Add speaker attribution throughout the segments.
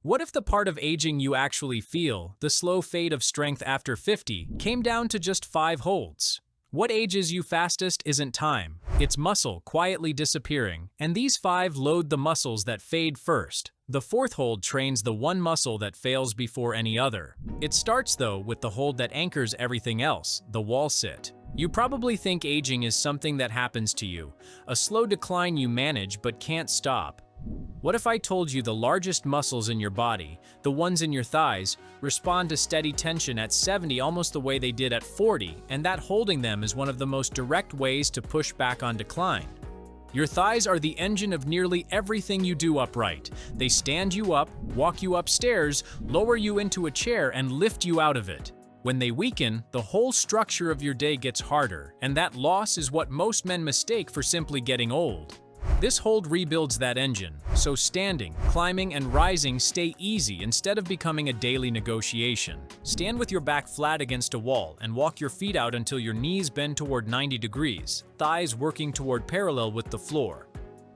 Speaker 1: What if the part of aging you actually feel, the slow fade of strength after 50, came down to just 5 holds? What ages you fastest isn't time, it's muscle quietly disappearing, and these 5 load the muscles that fade first. The 4th hold trains the one muscle that fails before any other. It starts though with the hold that anchors everything else, the wall sit. You probably think aging is something that happens to you, a slow decline you manage but can't stop. What if I told you the largest muscles in your body, the ones in your thighs, respond to steady tension at 70 almost the way they did at 40, and that holding them is one of the most direct ways to push back on decline? Your thighs are the engine of nearly everything you do upright. They stand you up, walk you upstairs, lower you into a chair, and lift you out of it. When they weaken, the whole structure of your day gets harder, and that loss is what most men mistake for simply getting old. This hold rebuilds that engine, so standing, climbing, and rising stay easy instead of becoming a daily negotiation. Stand with your back flat against a wall and walk your feet out until your knees bend toward 90 degrees, thighs working toward parallel with the floor.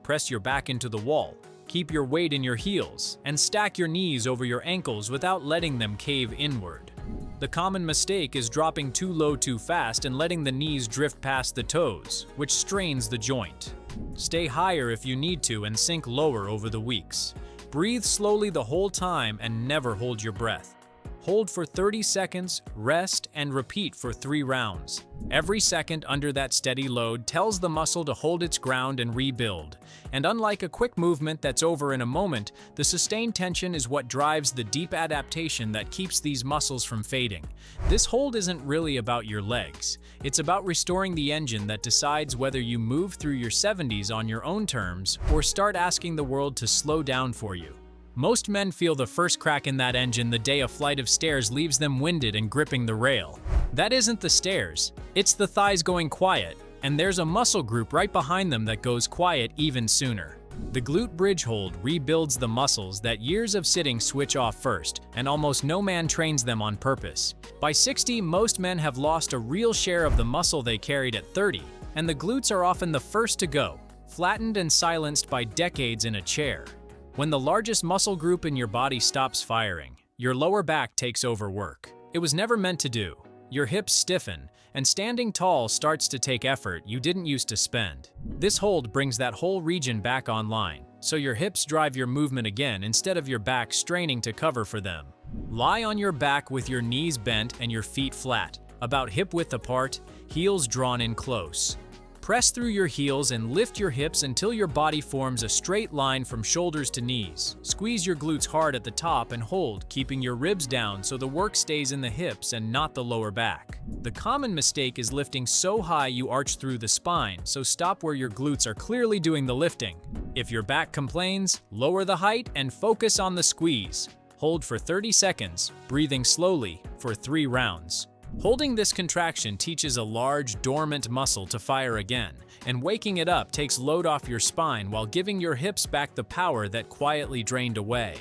Speaker 1: Press your back into the wall, keep your weight in your heels, and stack your knees over your ankles without letting them cave inward. The common mistake is dropping too low too fast and letting the knees drift past the toes, which strains the joint. Stay higher if you need to and sink lower over the weeks. Breathe slowly the whole time and never hold your breath. Hold for 30 seconds, rest, and repeat for 3 rounds. Every second under that steady load tells the muscle to hold its ground and rebuild. And unlike a quick movement that's over in a moment, the sustained tension is what drives the deep adaptation that keeps these muscles from fading. This hold isn't really about your legs. It's about restoring the engine that decides whether you move through your 70s on your own terms or start asking the world to slow down for you. Most men feel the first crack in that engine the day a flight of stairs leaves them winded and gripping the rail. That isn't the stairs, it's the thighs going quiet, and there's a muscle group right behind them that goes quiet even sooner. The glute bridge hold rebuilds the muscles that years of sitting switch off first, and almost no man trains them on purpose. By 60, most men have lost a real share of the muscle they carried at 30, and the glutes are often the first to go, flattened and silenced by decades in a chair. When the largest muscle group in your body stops firing, your lower back takes over work. It was never meant to do. Your hips stiffen, and standing tall starts to take effort you didn't used to spend. This hold brings that whole region back online, so your hips drive your movement again instead of your back straining to cover for them. Lie on your back with your knees bent and your feet flat, about hip-width apart, heels drawn in close. Press through your heels and lift your hips until your body forms a straight line from shoulders to knees. Squeeze your glutes hard at the top and hold, keeping your ribs down so the work stays in the hips and not the lower back. The common mistake is lifting so high you arch through the spine, so stop where your glutes are clearly doing the lifting. If your back complains, lower the height and focus on the squeeze. Hold for 30 seconds, breathing slowly for 3 rounds. Holding this contraction teaches a large, dormant muscle to fire again, and waking it up takes load off your spine while giving your hips back the power that quietly drained away.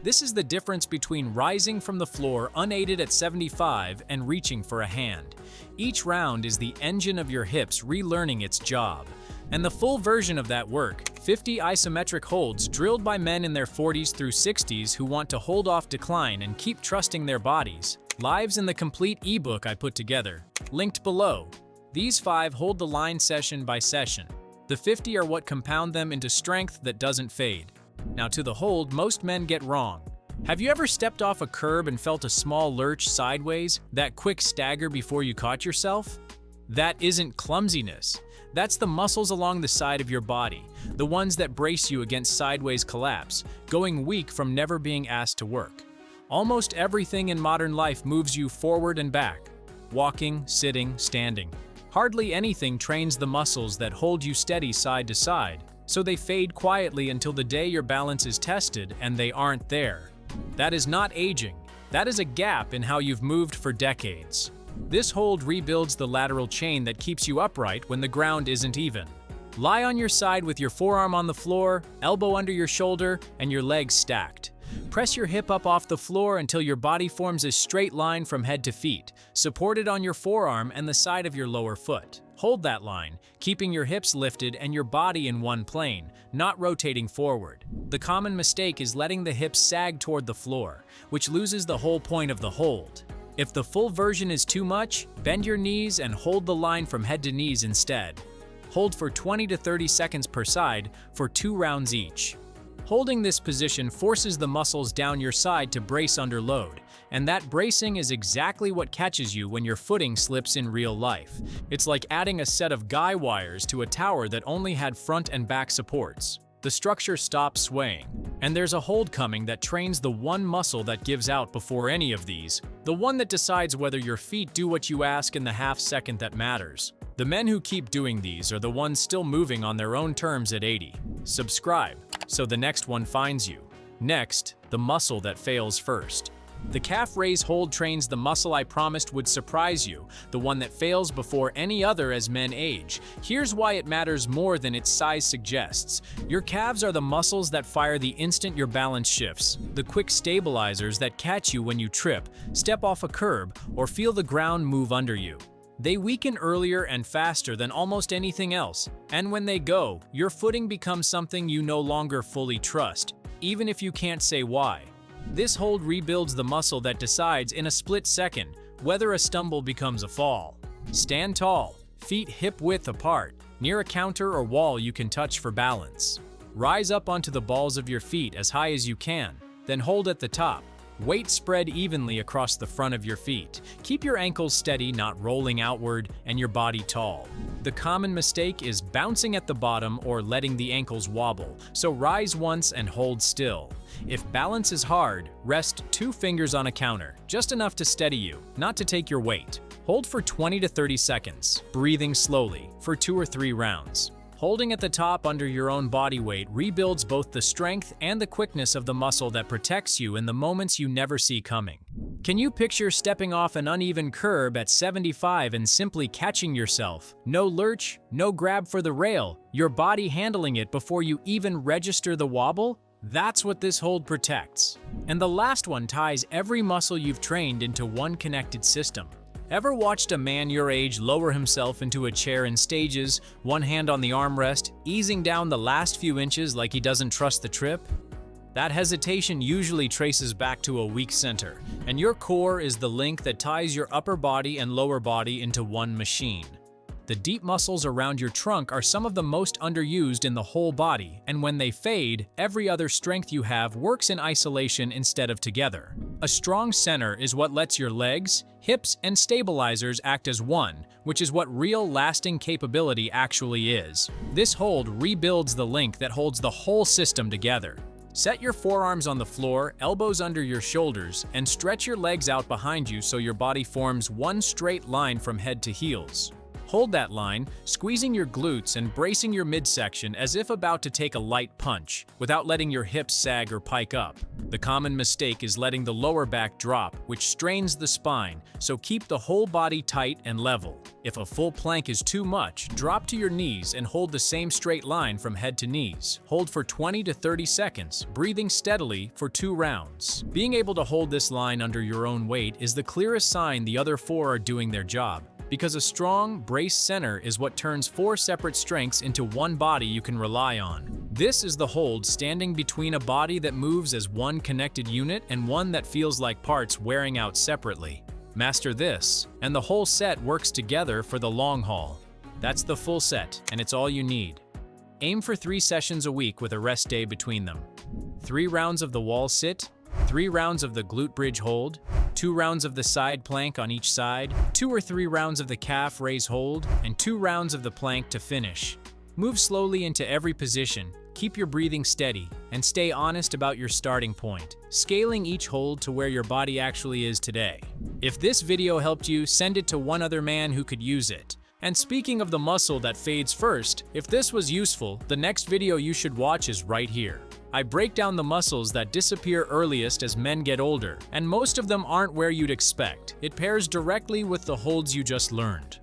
Speaker 1: This is the difference between rising from the floor unaided at 75 and reaching for a hand. Each round is the engine of your hips relearning its job. And the full version of that work, 50 isometric holds drilled by men in their 40s through 60s who want to hold off decline and keep trusting their bodies, lives in the complete ebook I put together, linked below. These 5 hold the line session by session. The 50 are what compound them into strength that doesn't fade. Now to the hold most men get wrong. Have you ever stepped off a curb and felt a small lurch sideways, that quick stagger before you caught yourself? That isn't clumsiness. That's the muscles along the side of your body, the ones that brace you against sideways collapse, going weak from never being asked to work. Almost everything in modern life moves you forward and back. Walking, sitting, standing. Hardly anything trains the muscles that hold you steady side to side, so they fade quietly until the day your balance is tested and they aren't there. That is not aging. That is a gap in how you've moved for decades. This hold rebuilds the lateral chain that keeps you upright when the ground isn't even. Lie on your side with your forearm on the floor, elbow under your shoulder, and your legs stacked. Press your hip up off the floor until your body forms a straight line from head to feet, supported on your forearm and the side of your lower foot. Hold that line, keeping your hips lifted and your body in one plane, not rotating forward. The common mistake is letting the hips sag toward the floor, which loses the whole point of the hold. If the full version is too much, bend your knees and hold the line from head to knees instead. Hold for 20 to 30 seconds per side for 2 rounds each. Holding this position forces the muscles down your side to brace under load, and that bracing is exactly what catches you when your footing slips in real life. It's like adding a set of guy wires to a tower that only had front and back supports. The structure stops swaying, and there's a hold coming that trains the one muscle that gives out before any of these, the one that decides whether your feet do what you ask in the half second that matters. The men who keep doing these are the ones still moving on their own terms at 80. Subscribe, so the next one finds you. Next, the muscle that fails first. The calf raise hold trains the muscle I promised would surprise you, the one that fails before any other as men age. Here's why it matters more than its size suggests. Your calves are the muscles that fire the instant your balance shifts, the quick stabilizers that catch you when you trip, step off a curb, or feel the ground move under you. They weaken earlier and faster than almost anything else, and when they go, your footing becomes something you no longer fully trust, even if you can't say why. This hold rebuilds the muscle that decides in a split second whether a stumble becomes a fall. Stand tall, feet hip-width apart, near a counter or wall you can touch for balance. Rise up onto the balls of your feet as high as you can, then hold at the top. Weight spread evenly across the front of your feet. Keep your ankles steady, not rolling outward, and your body tall. The common mistake is bouncing at the bottom or letting the ankles wobble, so rise once and hold still. If balance is hard, rest 2 fingers on a counter, just enough to steady you, not to take your weight. Hold for 20 to 30 seconds, breathing slowly, for 2 or 3 rounds. Holding at the top under your own body weight rebuilds both the strength and the quickness of the muscle that protects you in the moments you never see coming. Can you picture stepping off an uneven curb at 75 and simply catching yourself? No lurch, no grab for the rail, your body handling it before you even register the wobble? That's what this hold protects. And the last one ties every muscle you've trained into one connected system. Ever watched a man your age lower himself into a chair in stages, one hand on the armrest, easing down the last few inches like he doesn't trust the trip? That hesitation usually traces back to a weak center, and your core is the link that ties your upper body and lower body into one machine. The deep muscles around your trunk are some of the most underused in the whole body, and when they fade, every other strength you have works in isolation instead of together. A strong center is what lets your legs, hips, and stabilizers act as one, which is what real lasting capability actually is. This hold rebuilds the link that holds the whole system together. Set your forearms on the floor, elbows under your shoulders, and stretch your legs out behind you so your body forms one straight line from head to heels. Hold that line, squeezing your glutes and bracing your midsection as if about to take a light punch, without letting your hips sag or pike up. The common mistake is letting the lower back drop, which strains the spine, so keep the whole body tight and level. If a full plank is too much, drop to your knees and hold the same straight line from head to knees. Hold for 20 to 30 seconds, breathing steadily for 2 rounds. Being able to hold this line under your own weight is the clearest sign the other 4 are doing their job, because a strong, braced center is what turns 4 separate strengths into one body you can rely on. This is the hold standing between a body that moves as one connected unit and one that feels like parts wearing out separately. Master this, and the whole set works together for the long haul. That's the full set, and it's all you need. Aim for 3 sessions a week with a rest day between them. 3 rounds of the wall sit, 3 rounds of the glute bridge hold, 2 rounds of the side plank on each side, 2 or 3 rounds of the calf raise hold, and 2 rounds of the plank to finish. Move slowly into every position, keep your breathing steady, and stay honest about your starting point, scaling each hold to where your body actually is today. If this video helped you, send it to one other man who could use it. And speaking of the muscle that fades first, if this was useful, the next video you should watch is right here. I break down the muscles that disappear earliest as men get older, and most of them aren't where you'd expect. It pairs directly with the holds you just learned.